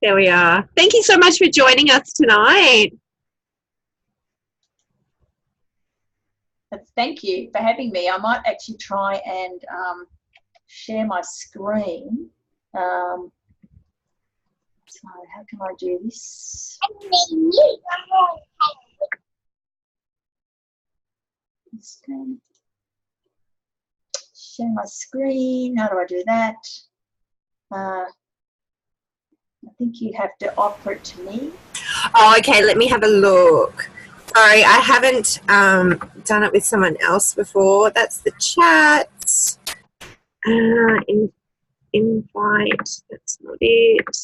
There we are. Thank you so much for joining us tonight. Thank you for having me. I might actually try and share my screen. So how can I do this? Share my screen. How do I do that? I think you have to offer it to me. Oh, okay. Let me have a look. Sorry, I haven't done it with someone else before. That's the chat. Invite. That's not it.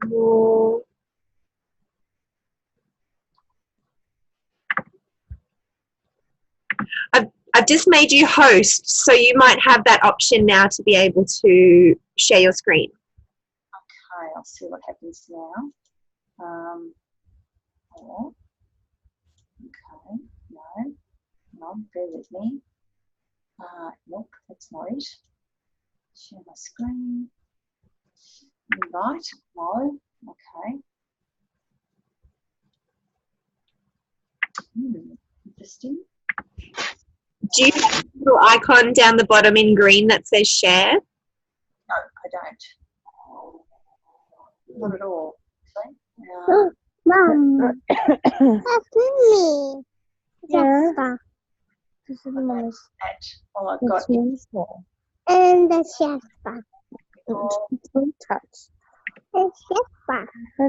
More. I've just made you host, so you might have that option now to be able to share your screen. Okay, I'll see what happens now. Okay, no, bear with me. Nope, that's not it. Share my screen. Invite, no, okay. Interesting. Do you have a little icon down the bottom in green that says share? No, I don't. Not at all. Mom, that's me. Yeah. This is my. All I've got is and the Shaspa. Don't touch. The Shaspa.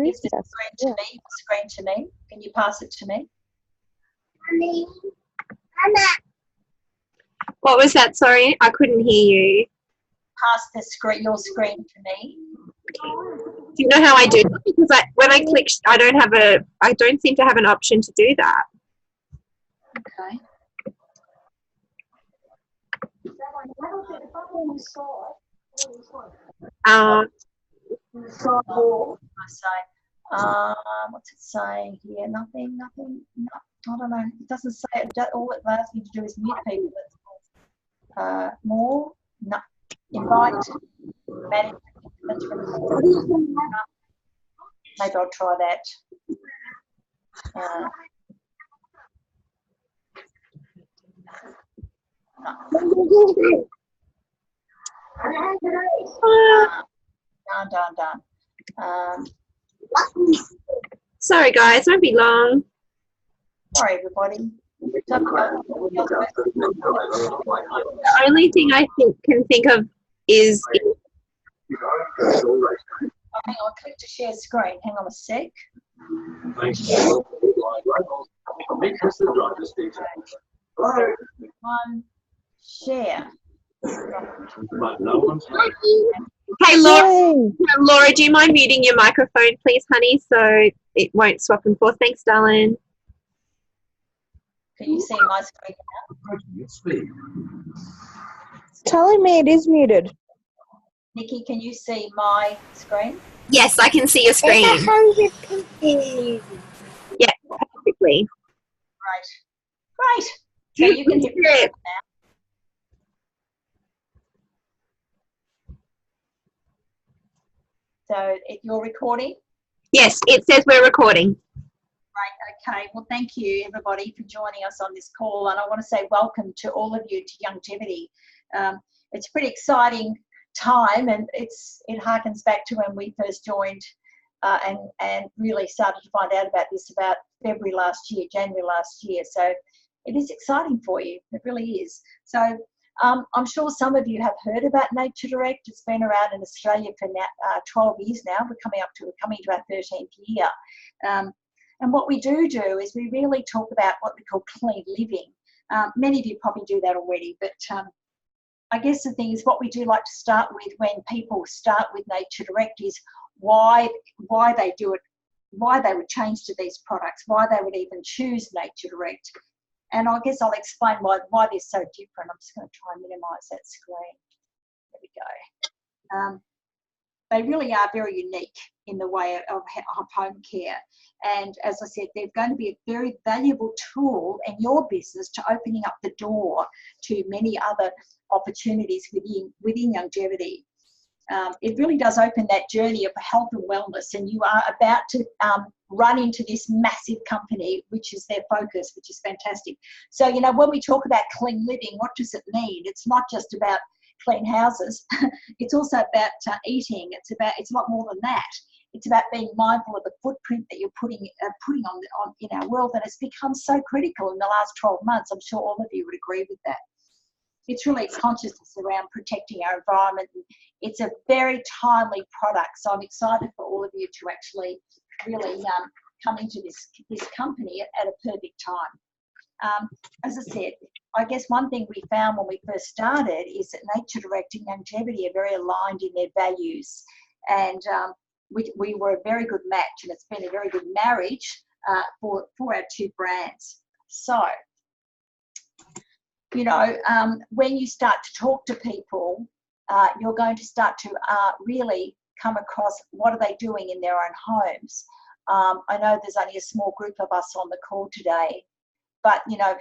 Is the screen to me? Can you pass it to me? What was that? Sorry, I couldn't hear you. Pass the screen, your screen to me. Do you know how I do that? Because when I click, I don't seem to have an option to do that. Okay. What's it saying here? Nothing. No, I don't know. It doesn't say it. All it allows me to do is mute people. More. No. Invite. Manage. Maybe I'll try that. Done. Sorry, guys, won't be long. Sorry, everybody. The only thing I can think of is. Hang on, click to share screen. Hang on a sec. One, share. Hey, Laura, do you mind muting your microphone, please, honey, so it won't swap and forth? Thanks, darling. Can you see my screen now? It's telling me it is muted. Nikki, can you see my screen? Yes, I can see your screen. Yeah, perfectly. Great. So you can hear it now. So if you're recording? Yes, it says we're recording. Right, okay. Well, thank you, everybody, for joining us on this call. And I want to say welcome to all of you to Youngevity. It's a pretty exciting time, and it harkens back to when we first joined and really started to find out about this about January last year. So it is exciting for you. It really is. So I'm sure some of you have heard about Nature Direct. It's been around in Australia for now, 12 years now. We're coming to our 13th year. And what we do is we really talk about what we call clean living. Many of you probably do that already, but I guess the thing is what we do like to start with when people start with Nature Direct is why they do it, why they would change to these products, why they would even choose Nature Direct. And I guess I'll explain why they're so different. I'm just going to try and minimise that screen. There we go. They really are very unique in the way of home care. And as I said, they're going to be a very valuable tool in your business to opening up the door to many other opportunities within Youngevity. it really does open that journey of health and wellness, and you are about to run into this massive company, which is their focus, which is fantastic. So, you know, when we talk about clean living, what does it mean? It's not just about clean houses. It's also about eating. It's a lot more than that. It's about being mindful of the footprint that you're putting on in our world, and it's become so critical in the last 12 months. I'm sure all of you would agree with that. It's really consciousness around protecting our environment. It's a very timely product, so I'm excited for all of you to actually really come into this company at a perfect time. As I said, I guess one thing we found when we first started is that Nature Direct and Youngevity are very aligned in their values, and we were a very good match, and it's been a very good marriage for our two brands. So, you know, when you start to talk to people, you're going to start to really come across what are they doing in their own homes. I know there's only a small group of us on the call today, but, you know,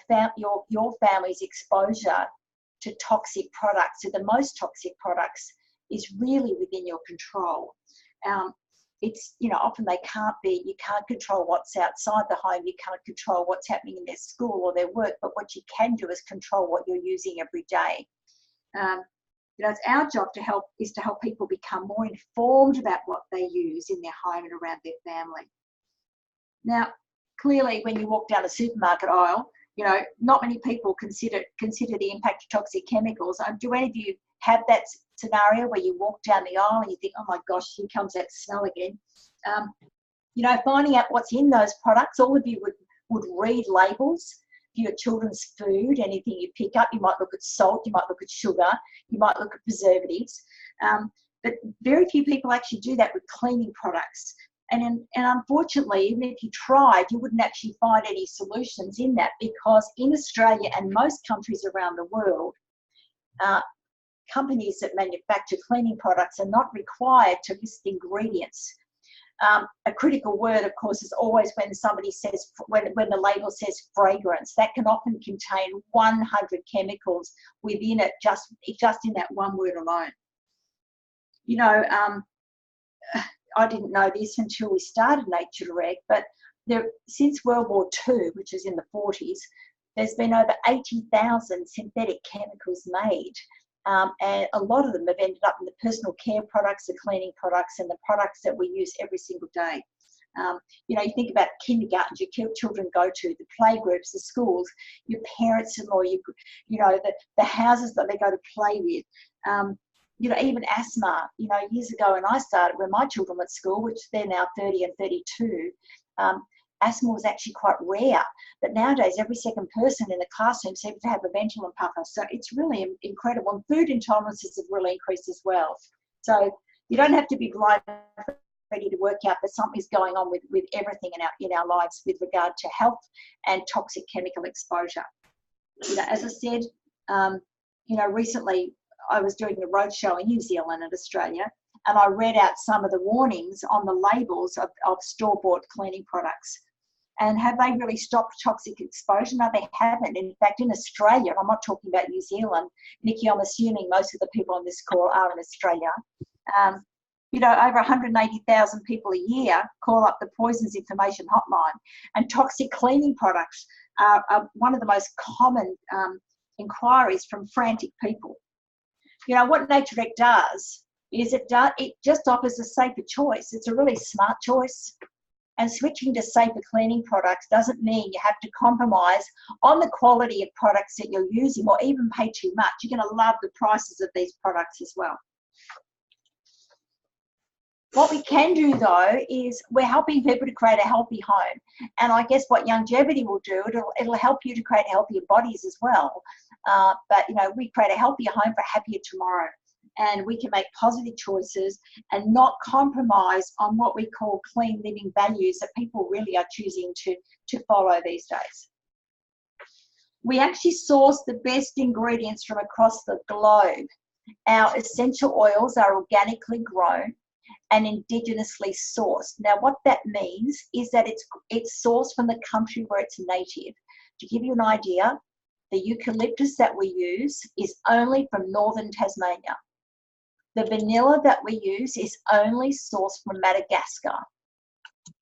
your family's exposure to toxic products, to the most toxic products, is really within your control. It's, you know, often you can't control what's outside the home, you can't control what's happening in their school or their work, but what you can do is control what you're using every day. You know, it's our job to help people become more informed about what they use in their home and around their family. Now, clearly, when you walk down a supermarket aisle, you know, not many people consider the impact of toxic chemicals. Do any of you have that scenario where you walk down the aisle and you think, oh my gosh, here comes that smell again? You know, finding out what's in those products, all of you would read labels for your children's food. Anything you pick up, you might look at salt, you might look at sugar, you might look at preservatives. But very few people actually do that with cleaning products. And unfortunately, even if you tried, you wouldn't actually find any solutions in that, because in Australia and most countries around the world, companies that manufacture cleaning products are not required to list ingredients. A critical word, of course, is always when somebody says, when the label says fragrance. That can often contain 100 chemicals within it, just in that one word alone. You know, I didn't know this until we started Nature Direct, but since World War II, which is in the 40s, there's been over 80,000 synthetic chemicals made. And a lot of them have ended up in the personal care products, the cleaning products, and the products that we use every single day. You know, you think about kindergartens your children go to, the playgroups, the schools, your parents-in-law, you know, the houses that they go to play with. You know, even asthma. You know, years ago when I started, when my children were at school, which they're now 30 and 32, asthma was actually quite rare. But nowadays, every second person in the classroom seems to have a ventolin puffer. So it's really incredible. And food intolerances have really increased as well. So you don't have to be blind ready to work out that something's going on with everything in our lives with regard to health and toxic chemical exposure. You know, as I said, you know, recently I was doing a roadshow in New Zealand and Australia, and I read out some of the warnings on the labels of store-bought cleaning products. And have they really stopped toxic exposure? No, they haven't. In fact, in Australia, and I'm not talking about New Zealand, Nikki, I'm assuming most of the people on this call are in Australia. You know, over 180,000 people a year call up the Poisons Information Hotline, and toxic cleaning products are one of the most common inquiries from frantic people. You know, what Nature Direct does is it just offers a safer choice. It's a really smart choice. And switching to safer cleaning products doesn't mean you have to compromise on the quality of products that you're using or even pay too much. You're going to love the prices of these products as well. What we can do, though, is we're helping people to create a healthy home. And I guess what Youngevity will do, it'll help you to create healthier bodies as well. But, you know, we create a healthier home for a happier tomorrow. And we can make positive choices and not compromise on what we call clean living values that people really are choosing to follow these days. We actually source the best ingredients from across the globe. Our essential oils are organically grown and indigenously sourced. Now, what that means is that it's sourced from the country where it's native. To give you an idea, the eucalyptus that we use is only from northern Tasmania. The vanilla that we use is only sourced from Madagascar.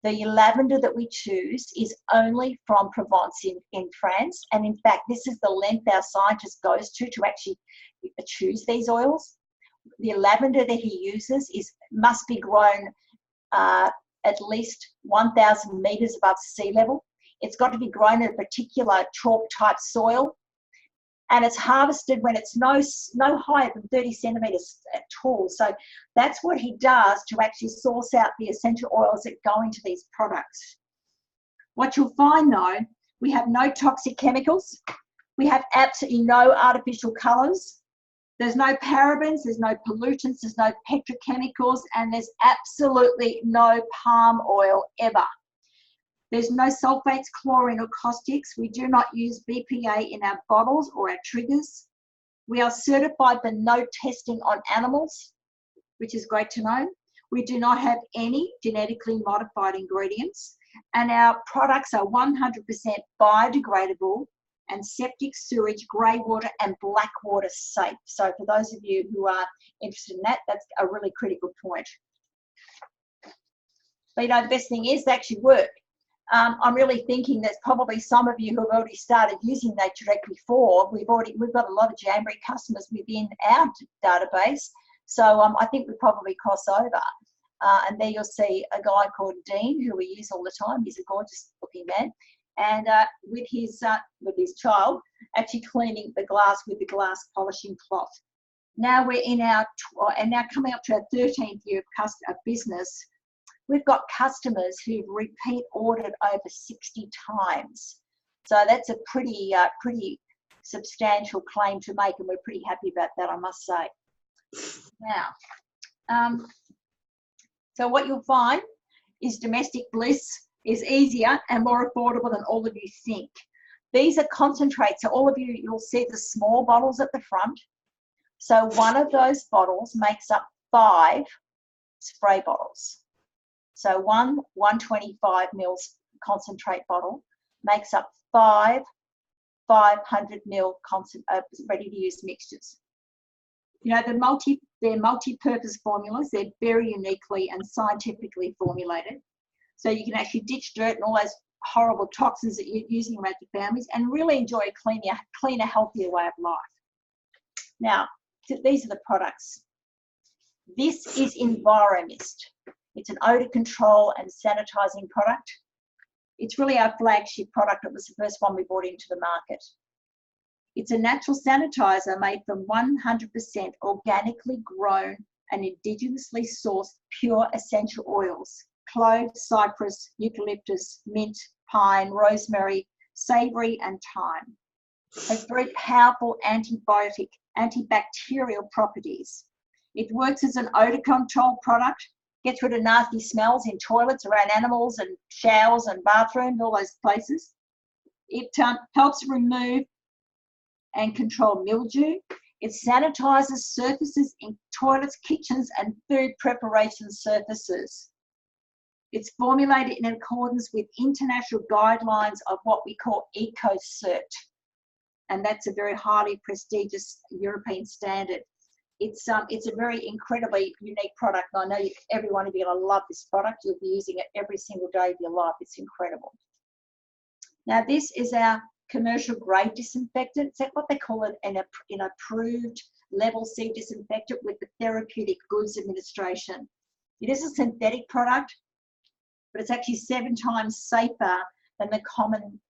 The lavender that we choose is only from Provence in France. And in fact, this is the length our scientist goes to actually choose these oils. The lavender that he uses must be grown at least 1,000 meters above sea level. It's got to be grown in a particular chalk type soil. And it's harvested when it's no higher than 30 centimeters tall. So that's what he does to actually source out the essential oils that go into these products. What you'll find though, we have no toxic chemicals. We have absolutely no artificial colors. There's no parabens, there's no pollutants, there's no petrochemicals, and there's absolutely no palm oil ever. There's no sulfates, chlorine, or caustics. We do not use BPA in our bottles or our triggers. We are certified for no testing on animals, which is great to know. We do not have any genetically modified ingredients, and our products are 100% biodegradable and septic, sewage, grey water, and black water safe. So for those of you who are interested in that, that's a really critical point. But you know, the best thing is they actually work. I'm really thinking there's probably some of you who have already started using NatureDirect before. We've got a lot of Jamboree customers within our database, so I think we probably cross over. And there you'll see a guy called Dean, who we use all the time. He's a gorgeous looking man, and with his child actually cleaning the glass with the glass polishing cloth. Now we're in our now coming up to our 13th year of business. We've got customers who've repeat ordered over 60 times. So that's a pretty substantial claim to make, and we're pretty happy about that, I must say. Now, so what you'll find is Domestic Bliss is easier and more affordable than all of you think. These are concentrates. So all of you, you'll see the small bottles at the front. So one of those bottles makes up 5 spray bottles. So one 125 mils concentrate bottle makes up 5 500 mil ready-to-use mixtures. You know, they're multi-purpose formulas. They're very uniquely and scientifically formulated. So you can actually ditch dirt and all those horrible toxins that you're using around your families and really enjoy a cleaner, healthier way of life. Now, these are the products. This is Enviromist. It's an odor control and sanitizing product. It's really our flagship product. It was the first one we brought into the market. It's a natural sanitizer made from 100% organically grown and indigenously sourced pure essential oils: clove, cypress, eucalyptus, mint, pine, rosemary, savory, and thyme. It has very powerful antibiotic, antibacterial properties. It works as an odor control product, gets rid of nasty smells in toilets, around animals and showers and bathrooms, all those places. It helps remove and control mildew. It sanitizes surfaces in toilets, kitchens, and food preparation surfaces. It's formulated in accordance with international guidelines of what we call EcoCert, and that's a very highly prestigious European standard. It's a very incredibly unique product, and I know every one of you are going to love this product. You'll be using it every single day of your life. It's incredible. Now, this is our commercial grade disinfectant. It's what they call it an approved level C disinfectant with the Therapeutic Goods Administration. It is a synthetic product, but it's actually 7 times safer than the common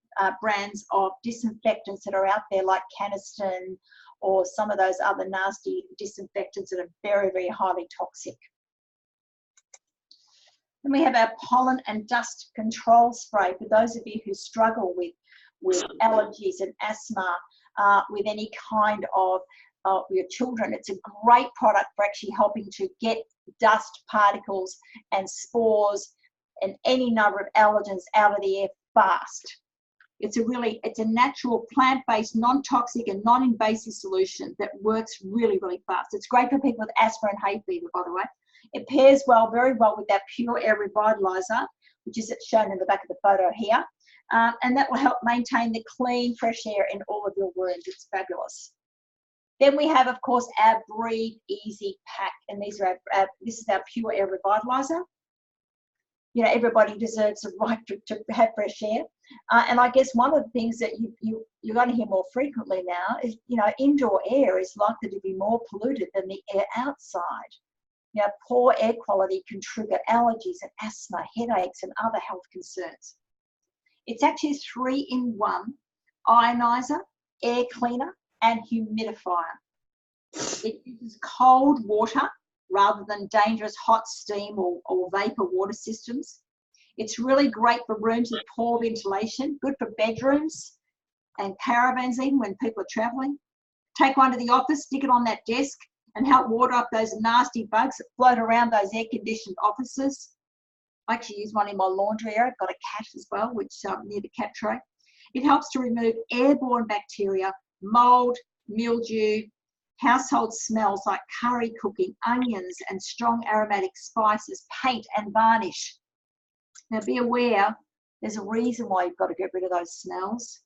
brands of disinfectants that are out there, like Caniston or some of those other nasty disinfectants that are very, very highly toxic. Then we have our pollen and dust control spray for those of you who struggle with allergies and asthma, with any kind of your children. It's a great product for actually helping to get dust particles and spores and any number of allergens out of the air fast. It's a natural plant-based, non-toxic and non-invasive solution that works really, really fast. It's great for people with asthma and hay fever, by the way. It pairs very well with our Pure Air Revitalizer, which is shown in the back of the photo here. And that will help maintain the clean, fresh air in all of your rooms. It's fabulous. Then we have, of course, our Breathe Easy pack, and these are this is our Pure Air Revitalizer. You know, everybody deserves a right to have fresh air. And I guess one of the things that you're going to hear more frequently now is, you know, indoor air is likely to be more polluted than the air outside. You know, poor air quality can trigger allergies and asthma, headaches, and other health concerns. It's actually a 3-in-1 ionizer, air cleaner, and humidifier. It uses cold water rather than dangerous hot steam or vapor water systems. It's really great for rooms with poor ventilation, good for bedrooms and caravans even when people are traveling. Take one to the office, stick it on that desk and help water up those nasty bugs that float around those air-conditioned offices. I actually use one in my laundry area. I've got a cat as well, which near the cat tray. It helps to remove airborne bacteria, mold, mildew, household smells like curry cooking, onions, and strong aromatic spices, paint and varnish. Now be aware, there's a reason why you've got to get rid of those smells.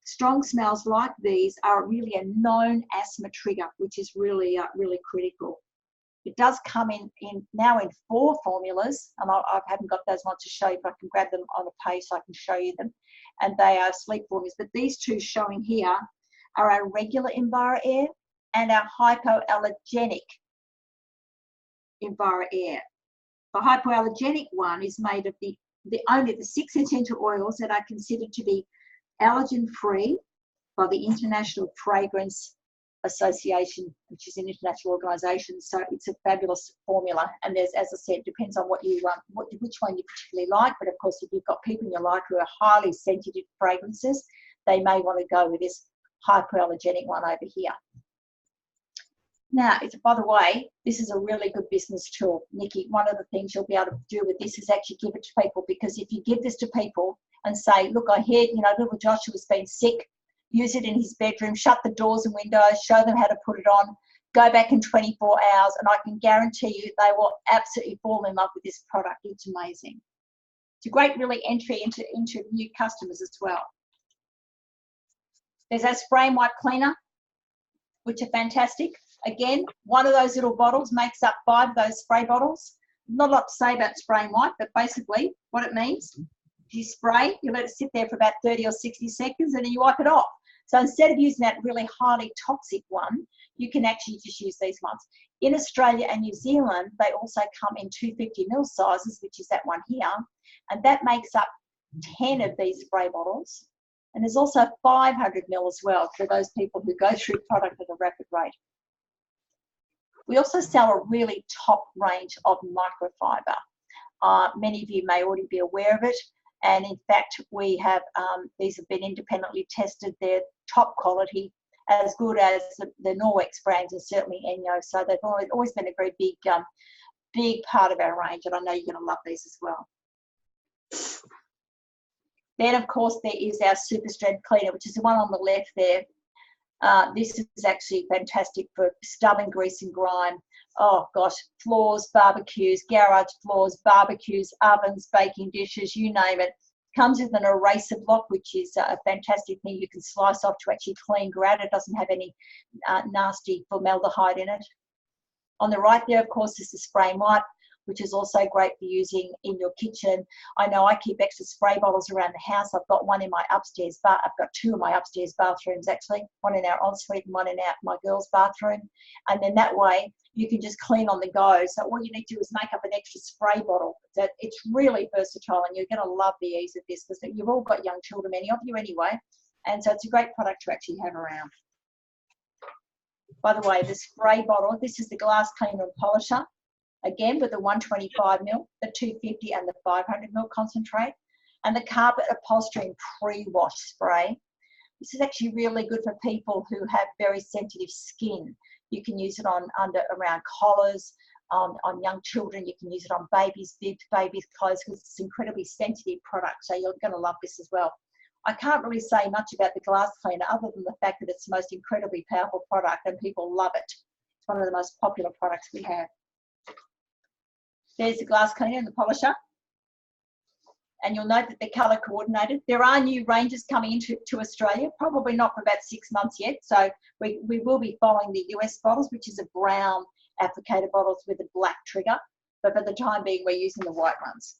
Strong smells like these are really a known asthma trigger, which is really, really critical. It does come now in 4 formulas, and I haven't got those ones to show you, but I can grab them on a page so I can show you them. And they are sleep formulas. But these 2 showing here are our regular Enviro Air and our hypoallergenic Enviro Air. The hypoallergenic one is made of only the 6 essential oils that are considered to be allergen-free by the International Fragrance Association, which is an international organisation. So it's a fabulous formula. And there's, as I said, depends on which one you particularly like. But of course, if you've got people in your life who are highly sensitive to fragrances, they may want to go with this hypoallergenic one over here. Now, by the way, this is a really good business tool, Nikki. One of the things you'll be able to do with this is actually give it to people, because if you give this to people and say, look, I heard, you know, little Joshua's been sick, use it in his bedroom, shut the doors and windows, show them how to put it on, go back in 24 hours, and I can guarantee you they will absolutely fall in love with this product. It's amazing. It's a great really entry into new customers as well. There's our spray and wipe cleaner, which are fantastic. Again, one of those little bottles makes up 5 of those spray bottles. Not a lot to say about spray and wipe, but basically what it means, you spray, you let it sit there for about 30 or 60 seconds, and then you wipe it off. So instead of using that really highly toxic one, you can actually just use these ones. In Australia and New Zealand, they also come in 250ml sizes, which is that one here, and that makes up 10 of these spray bottles. And there's also 500ml as well for those people who go through product at a rapid rate. We also sell a really top range of microfiber. Many of you may already be aware of it. And in fact, we have, these have been independently tested. They're top quality, as good as the Norwex brands and certainly Enyo. So they've always been a very big part of our range. And I know you're going to love these as well. Then, of course, there is our Super Strength Cleaner, which is the one on the left there. This is actually fantastic for stubbing grease and grime. Oh gosh, floors, barbecues, garage floors, barbecues, ovens, baking dishes, you name it. Comes with an eraser block, which is a fantastic thing you can slice off to actually clean grout. It doesn't have any nasty formaldehyde in it. On the right there, of course, is the spray and wipe, which is also great for using in your kitchen. I know I keep extra spray bottles around the house. I've got one in my upstairs I've got 2 in my upstairs bathrooms actually, one in our ensuite and one in my girls' bathroom. And then that way you can just clean on the go. So all you need to do is make up an extra spray bottle. So it's really versatile, and you're going to love the ease of this, because you've all got young children, many of you anyway. And so it's a great product to actually have around. By the way, the spray bottle, this is the glass cleaner and polisher. Again, with the 125ml, the 250 and the 500ml concentrate, and the carpet upholstery and pre-wash spray. This is actually really good for people who have very sensitive skin. You can use it around collars, on young children. You can use it on babies' bibs, babies' clothes, because it's an incredibly sensitive product. So you're going to love this as well. I can't really say much about the glass cleaner other than the fact that it's the most incredibly powerful product and people love it. It's one of the most popular products we have. There's the glass cleaner and the polisher. and you'll note that they're colour coordinated. There are new ranges coming into Australia, probably not for about 6 months yet. So we will be following the US bottles, which is a brown applicator bottles with a black trigger. But for the time being, we're using the white ones.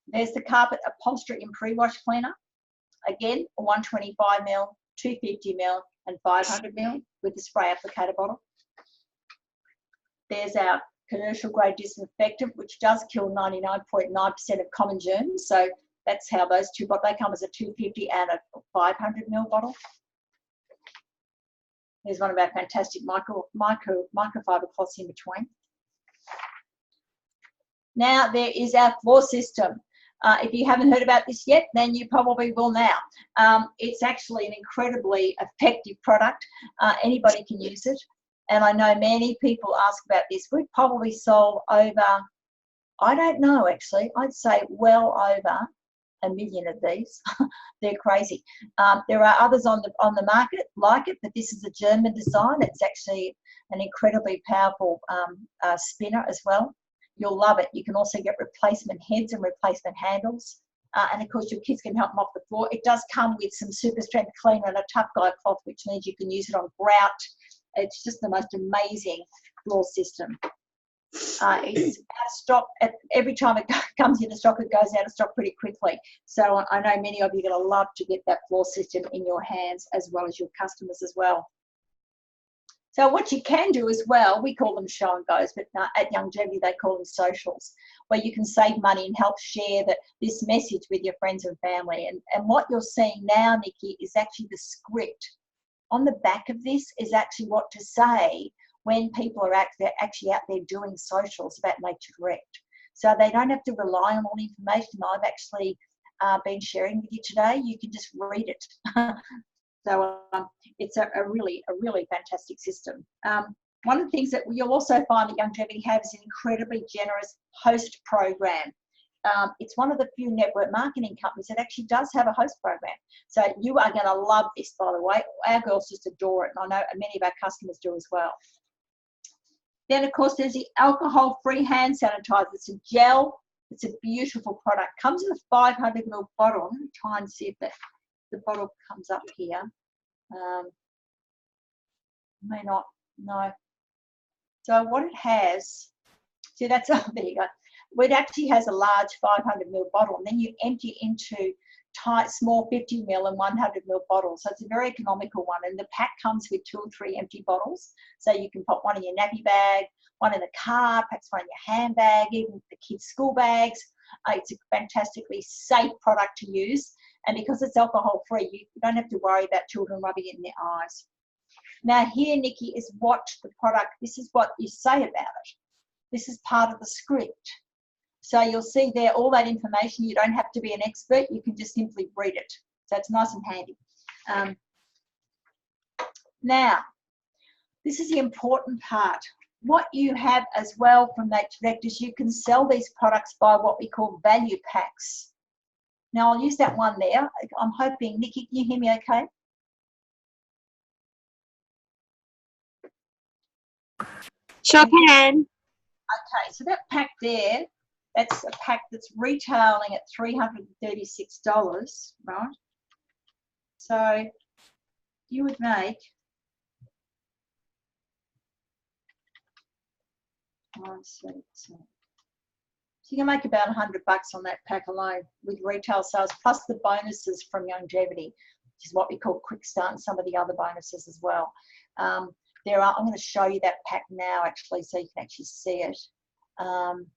There's the carpet upholstery and pre-wash cleaner. Again, 125ml, 250ml, and 500ml with the spray applicator bottle. There's our commercial grade disinfectant, which does kill 99.9% of common germs. So that's how those two, but they come as a 250 and a 500ml bottle. There's one of our fantastic microfiber cloths in between. Now there is our floor system. If you haven't heard about this yet, then you probably will now. It's actually an incredibly effective product. Anybody can use it. And I know many people ask about this. We've probably sold over, I don't know actually, I'd say well over 1 million of these. They're crazy. There are others on the market like it, but this is a German design. It's actually an incredibly powerful spinner as well. You'll love it. You can also get replacement heads and replacement handles. And of course, your kids can help mop the floor. It does come with some super strength cleaner and a tough guy cloth, which means you can use it on grout. It's just the most amazing floor system. It's out of stock. Every time it comes into stock, it goes out of stock pretty quickly. So I know many of you are going to love to get that floor system in your hands as well as your customers as well. So what you can do as well, we call them show and goes, but at Youngevity they call them socials, where you can save money and help share this message with your friends and family. And what you're seeing now, Nikki, is actually the script. On the back of this is actually what to say when people are actually out there doing socials about Nature Direct. So they don't have to rely on all the information I've actually been sharing with you today. You can just read it. So it's a really fantastic system. One of the things that you'll also find that Youngevity have is an incredibly generous host program. It's one of the few network marketing companies that actually does have a host program. So you are going to love this, by the way. Our girls just adore it, and I know many of our customers do as well. Then, of course, there's the alcohol-free hand sanitizer. It's a gel. It's a beautiful product. Comes in a 500ml bottle. I'm going to try and see if the bottle comes up here. May not, no. So what it has, see that's, oh, there you go. It actually has a large 500ml bottle, and then you empty into tight, small 50ml and 100ml bottles. So it's a very economical one, and the pack comes with 2 or 3 empty bottles. So you can put one in your nappy bag, one in the car, perhaps one in your handbag, even the kids' school bags. It's a fantastically safe product to use, and because it's alcohol-free, you don't have to worry about children rubbing it in their eyes. Now here, Nikki, is what the product, this is what you say about it. This is part of the script. So you'll see there all that information. You don't have to be an expert. You can just simply read it. So it's nice and handy. Now, this is the important part. What you have as well from Nature Direct is you can sell these products by what we call value packs. Now, I'll use that one there. I'm hoping, Nikki, can you hear me okay? Sure can. Okay, so that pack there, that's a pack that's retailing at $336, right? So you would make so you can make about $100 on that pack alone with retail sales, plus the bonuses from Youngevity, which is what we call Quick Start, and some of the other bonuses as well. I'm going to show you that pack now, actually, so you can actually see it. And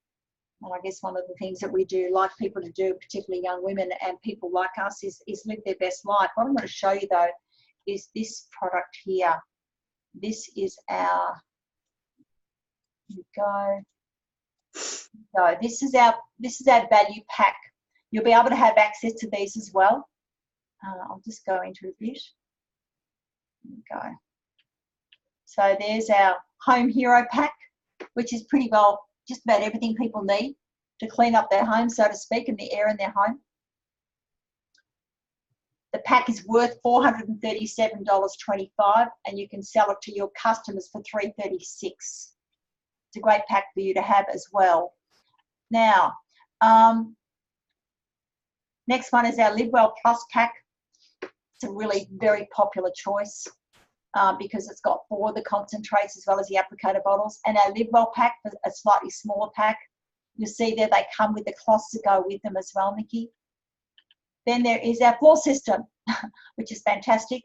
I guess one of the things that we do like people to do, particularly young women and people like us, is live their best life. What I'm going to show you, though, is this product here. This is our, here we go. So this is our value pack. You'll be able to have access to these as well. I'll just go into a bit. There we go. So there's our Home Hero pack, which is pretty well just about everything people need to clean up their home, so to speak, and the air in their home. The pack is worth $437.25, and you can sell it to your customers for $336. It's a great pack for you to have as well. Now, Next one is our Live Well Plus pack. It's a really very popular choice because it's got 4 of the concentrates as well as the applicator bottles. And our Live Well pack, a slightly smaller pack. You'll see there they come with the cloths to go with them as well, Nikki. Then there is our floor system, which is fantastic.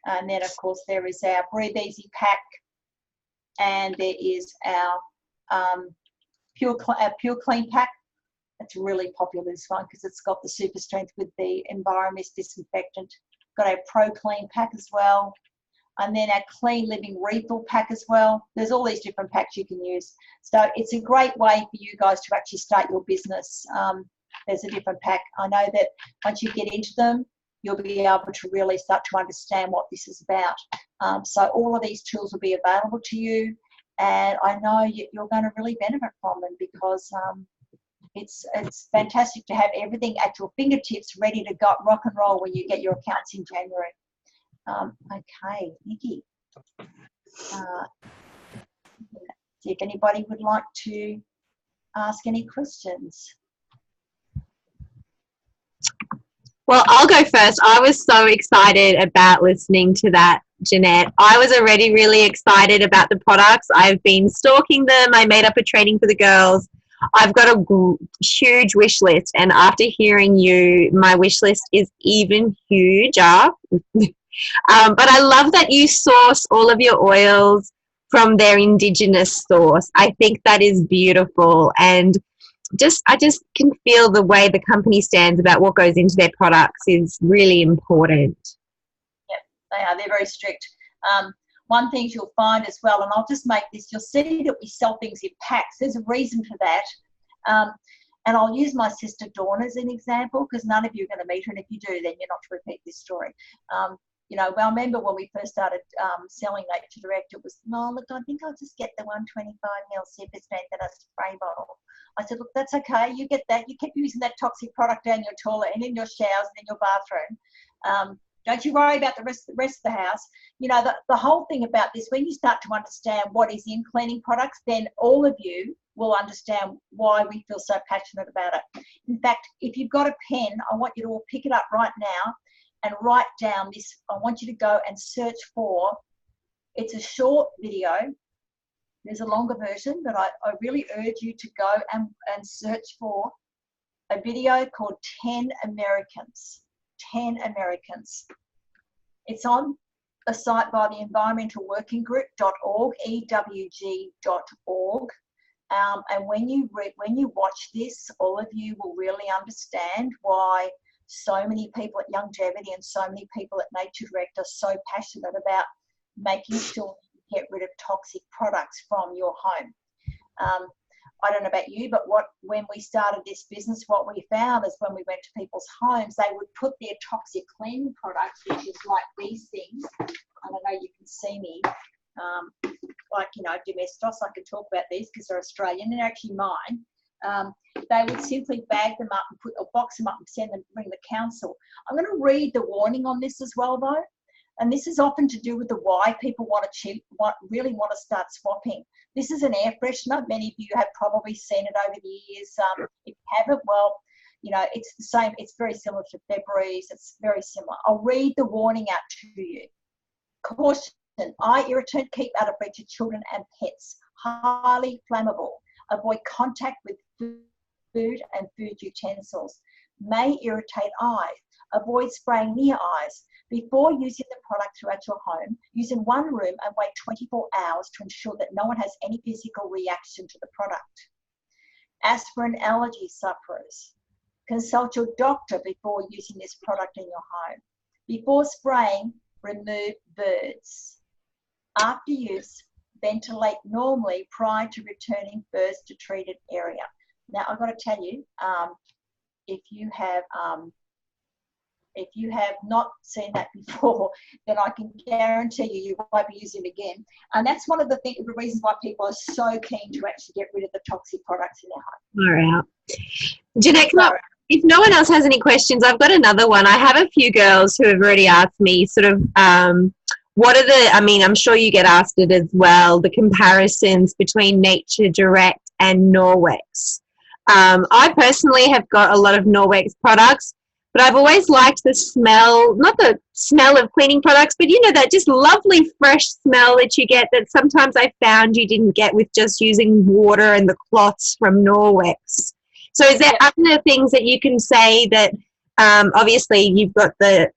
And then, of course, there is our Breathe Easy pack. And there is our Pure Clean pack. It's really popular, this one, because it's got the super strength with the Enviromist disinfectant. Got our Pro Clean pack as well. And then our Clean Living Refill pack as well. There's all these different packs you can use. So it's a great way for you guys to actually start your business. There's a different pack. I know that once you get into them, you'll be able to really start to understand what this is about. So all of these tools will be available to you. And I know you're going to really benefit from them because it's fantastic to have everything at your fingertips ready to go rock and roll when you get your accounts in January. Okay, Nikki. See if anybody would like to ask any questions. Well, I'll go first. I was so excited about listening to that, Jeanette. I was already really excited about the products. I've been stalking them. I made up a training for the girls. I've got a huge wish list, and after hearing you, my wish list is even huger. But I love that you source all of your oils from their Indigenous source. I think that is beautiful, and I just can feel the way the company stands about what goes into their products is really important. Yep, they are. They're very strict. One thing you'll find as well, and I'll just make this, you'll see that we sell things in packs. There's a reason for that. And I'll use my sister Dawn as an example because none of you are going to meet her, and if you do, then you're not to repeat this story. Well, I remember when we first started selling Nature Direct, it was, no, look, I think I'll just get the 125ml super strength in a spray bottle. I said, look, that's okay. You get that. You keep using that toxic product down your toilet and in your showers and in your bathroom. Don't you worry about the rest of the house. The whole thing about this, when you start to understand what is in cleaning products, then all of you will understand why we feel so passionate about it. In fact, if you've got a pen, I want you to all pick it up right now and write down this. I want you to go and search for, it's a short video. There's a longer version, but I really urge you to go and search for a video called 10 Americans. 10 Americans. It's on a site by the Environmental Working Group.org, EWG.org. And when you watch this, all of you will really understand why so many people at Youngevity and so many people at Nature Direct are so passionate about making sure you get rid of toxic products from your home. I don't know about you, but when we started this business, what we found is when we went to people's homes, they would put their toxic cleaning products, which is like these things. I don't know, you can see me, Domestos. I can talk about these because they're Australian and they're actually mine. They would simply bag them up and box them up and bring the council. I'm going to read the warning on this as well, though. And this is often to do with the why people really want to start swapping. This is an air freshener. Many of you have probably seen it over the years. If you haven't, well, it's the same. It's very similar to Febreze. It's very similar. I'll read the warning out to you. Caution, eye irritant, keep out of reach of children and pets. Highly flammable. Avoid contact with food and food utensils. May irritate eyes. Avoid spraying near eyes. Before using the product throughout your home, use in one room and wait 24 hours to ensure that no one has any physical reaction to the product. Aspirin allergy sufferers. Consult your doctor before using this product in your home. Before spraying, remove birds. After use, ventilate normally prior to returning birds to treated area. Now, I've got to tell you, if you have not seen that before, then I can guarantee you won't be using it again. And that's one of the reasons why people are so keen to actually get rid of the toxic products in their home. All right. Jeanette, if no one else has any questions, I've got another one. I have a few girls who have already asked me sort of what are I'm sure you get asked it as well, the comparisons between Nature Direct and Norwex. I personally have got a lot of Norwex products, but I've always liked the smell, not the smell of cleaning products, but you know, that just lovely fresh smell that you get that sometimes I found you didn't get with just using water and the cloths from Norwex. So is there other things that you can say that obviously you've got the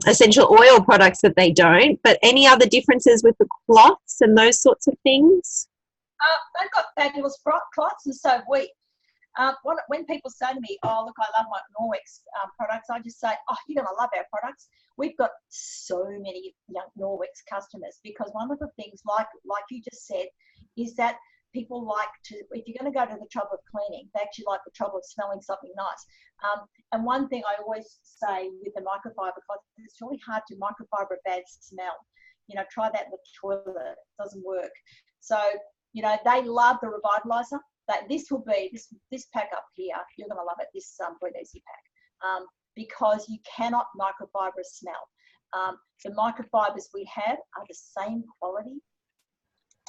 essential oil products that they don't, but any other differences with the cloths and those sorts of things? They've got fabulous cloths, and so have we. When people say to me, "Oh, look, I love my Norwex products," I just say, "Oh, you're gonna love our products." We've got so many young Norwex customers because one of the things, like you just said, is that people like to, if you're going to go to the trouble of cleaning, they actually like the trouble of smelling something nice. And one thing I always say with the microfiber cloth, it's really hard to microfiber a bad smell. You know, try that in the toilet; it doesn't work. So, you know, they love the Revitalizer. That this will be this pack up here. You're going to love it. This Breathe Easy pack, because you cannot microfiber a smell. The microfibers we have are the same quality.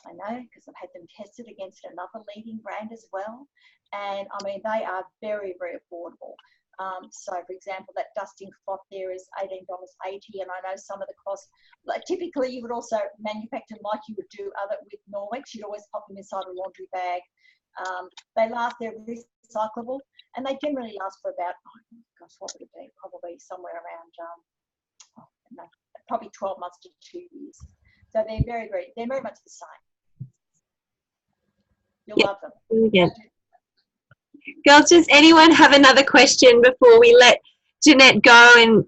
I know because I've had them tested against another leading brand as well, and I mean they are very, very affordable. So, for example, that dusting cloth there is $18.80, and I know some of the costs. Like, typically, you would also manufacture them like you would do other with Norwex. You'd always pop them inside a laundry bag. They last, they're recyclable, and they generally last for about, oh gosh, what would it be? Probably somewhere around, probably 12 months to 2 years. So they're they're very much the same. You'll love them. Really good. Girls, does anyone have another question before we let Jeanette go and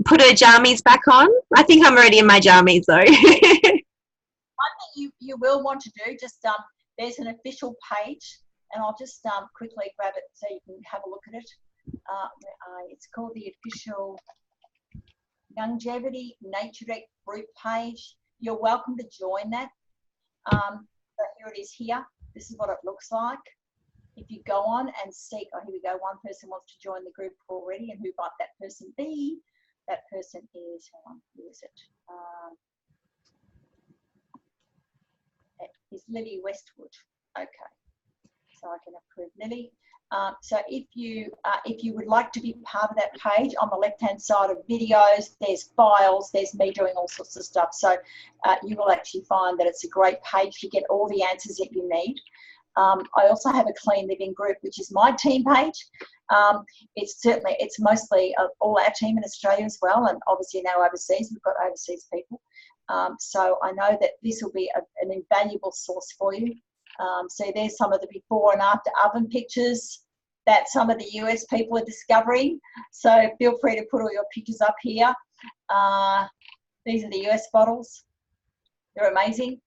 put her jammies back on? I think I'm already in my jammies though. One thing you will want to do, just there's an official page, and I'll just quickly grab it so you can have a look at it. It's called the official Longevity NatureDeck group page. You're welcome to join that. So here it is here. This is what it looks like. If you go on and see, oh, here we go. One person wants to join the group already, and who might that person be? That person is, hold on, who is it? Is Lily Westwood. Okay, so I can approve Lily. So if you would like to be part of that page, on the left-hand side of videos, there's files, there's me doing all sorts of stuff. So you will actually find that it's a great page to get all the answers that you need. I also have a Clean Living group, which is my team page. It's mostly all our team in Australia as well, and obviously now overseas, we've got overseas people. So I know that this will be an invaluable source for you. So there's some of the before and after oven pictures that some of the US people are discovering. So feel free to put all your pictures up here. These are the US bottles. They're amazing.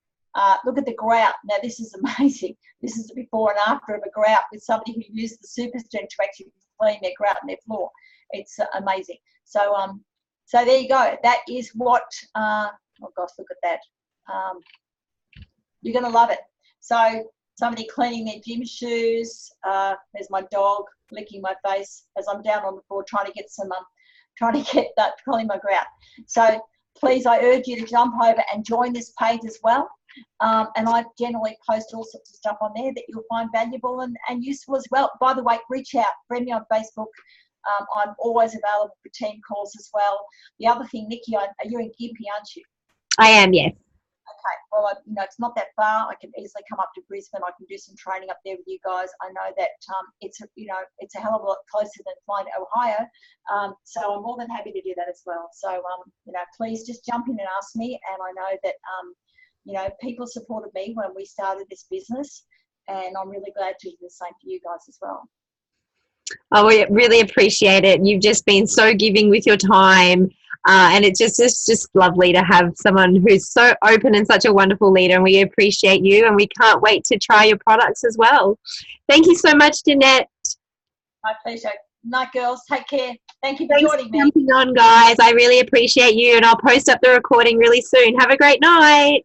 Look at the grout. Now this is amazing. This is the before and after of a grout with somebody who used the super strength to actually clean their grout and their floor. It's amazing. So so there you go. That is what, oh gosh, look at that. You're going to love it. So somebody cleaning their gym shoes. There's my dog licking my face as I'm down on the floor trying to get some, clean my grout. So please, I urge you to jump over and join this page as well. And I generally post all sorts of stuff on there that you'll find valuable and useful as well. By the way, reach out, friend me on Facebook. I'm always available for team calls as well. The other thing, Nikki, are you in Gympie, aren't you? I am, yes. Okay, well, it's not that far. I can easily come up to Brisbane. I can do some training up there with you guys. I know that it's a hell of a lot closer than flying to Ohio. So I'm more than happy to do that as well. So, please just jump in and ask me. And I know that, people supported me when we started this business. And I'm really glad to do the same for you guys as well. Oh, we really appreciate it. You've just been so giving with your time. And it's just lovely to have someone who's so open and such a wonderful leader, and we appreciate you, and we can't wait to try your products as well. Thank you so much, Jeanette. My pleasure. Night, girls. Take care. Thank you for joining me. Thanks for jumping on, guys. I really appreciate you, and I'll post up the recording really soon. Have a great night.